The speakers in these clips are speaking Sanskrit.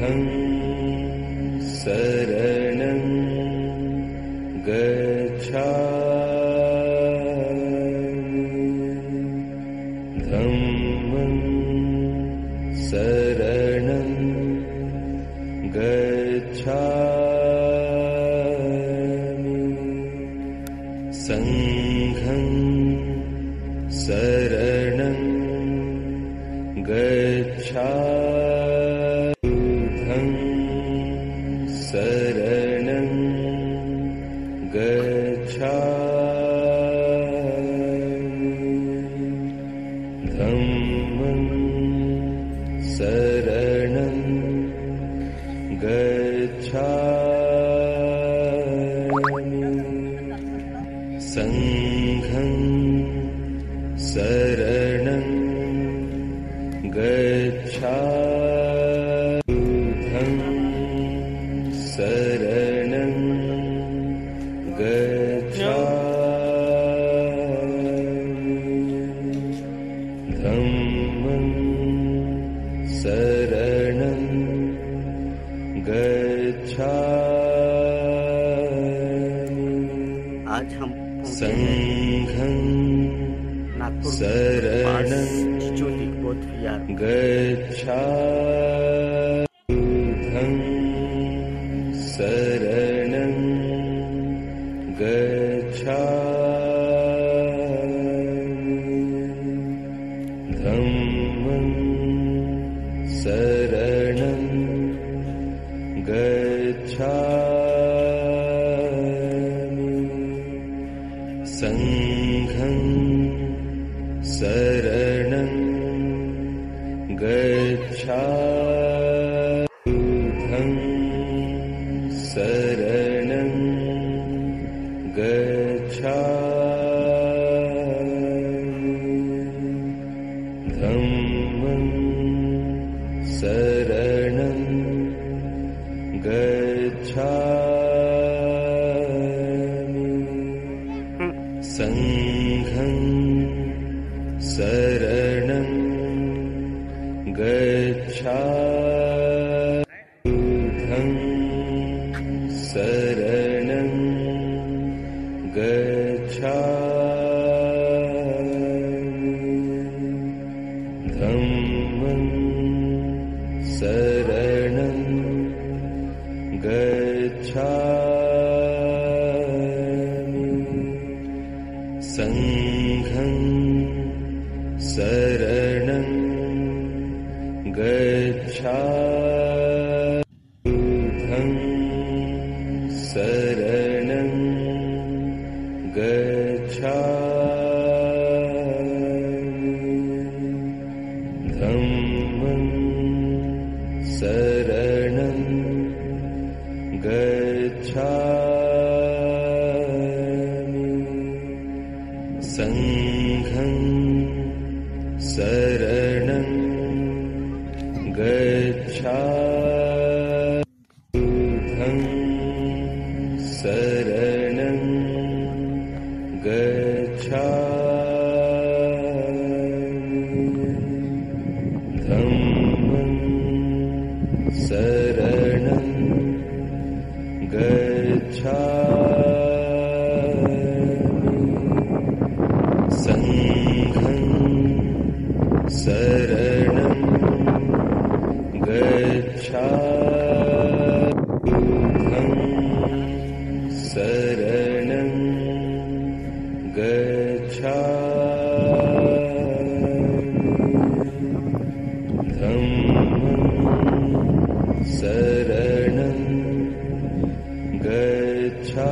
बुद्धं शरणं गच्छामि धम्मं शरणं गच्छामि संघं शरणं गच्छामि बुद्धं शरणं गच्छामि धम्मं शरणं गच्छामि संघं शरणं गच्छामि बुद्धं शरणं गच्छामि धम्मं शरणं गच्छामि आज हम संघं नागपुर शरणं ज्योति बौद्ध विहार गच्छामि बुद्धं शरणं गच्छामि धम्मं शरणं गच्छामि संघं शरणं गच्छामि बुद्धं शरणं गच्छामि धम्मं शरणं गच्छामि संघं शरणं गच्छामि बुद्धं शरणं गच्छामि धम्मं शरणं गच्छामि संघं शरणं गच्छामि बुद्धं शरणं गच्छामि धम्मं शरणं गच्छामि संघं शरणं गच्छामि बुद्धं शरणं गच्छामि धम्मं शरणं गच्छामि संघं शरणं गच्छामि बुद्धं शरणं गच्छामि धम्मं शरणं गच्छामि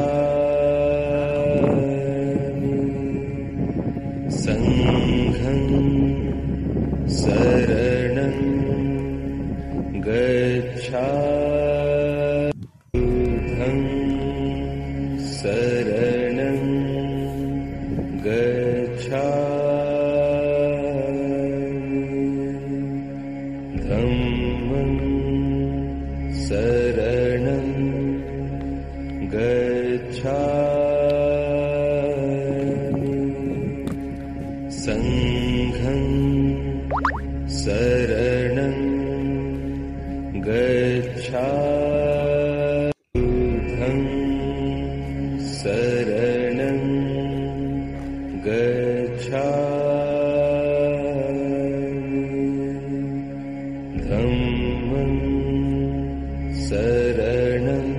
संघं शरणं गच्छामि बुद्धं शरणं गच्छामि धम्मं शरणं गच्छामि संघं शरणं गच्छामि शरणं गच्छामि धम्मं शरणं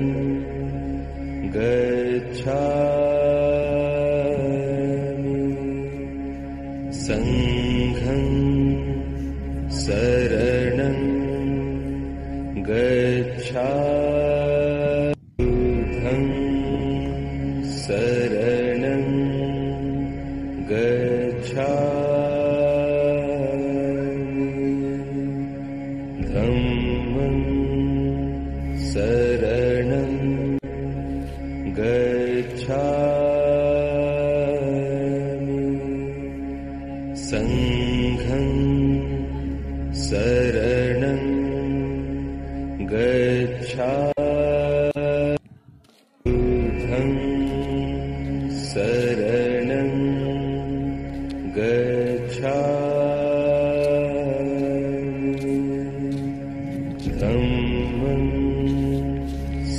गच्छामि संघं शरणं गच्छामि शरणं गच्छामि धम्मं शरणं गच्छामि संघं शरणं गच्छामि शरणं गच्छामि धम्मं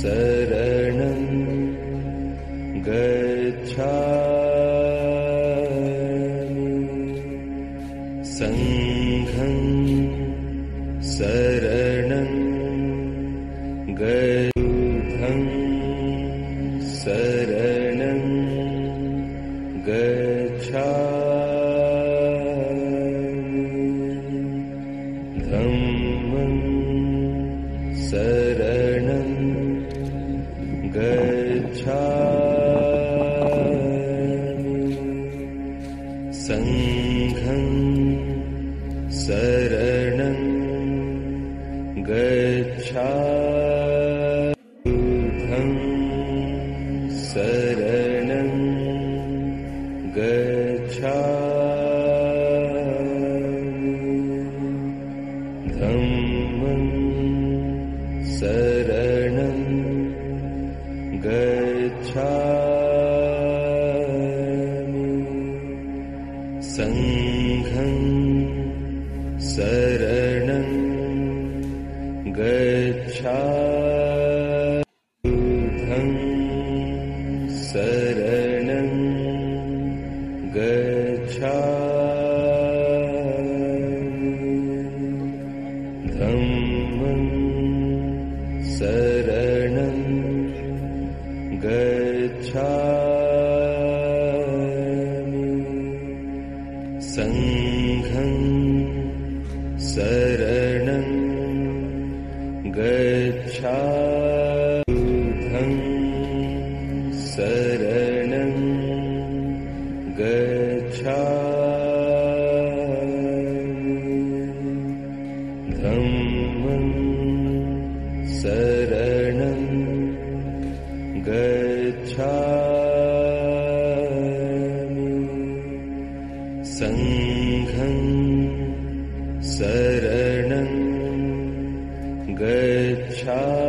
शरणं गच्छामि संघं शरणं शरणं गच्छामि धम्मं शरणं गच्छामि संघं शरणं गच्छामि शरणं गच्छामि धम्मं शरणं गच्छामि संघं शरणं गच्छामि शरणं गच्छामि धम्मं शरणं गच्छामि संघं शरणं गच्छामि शरणं गच्छामि धम्मं शरणं गच्छामि संघं शरणं गच्छामि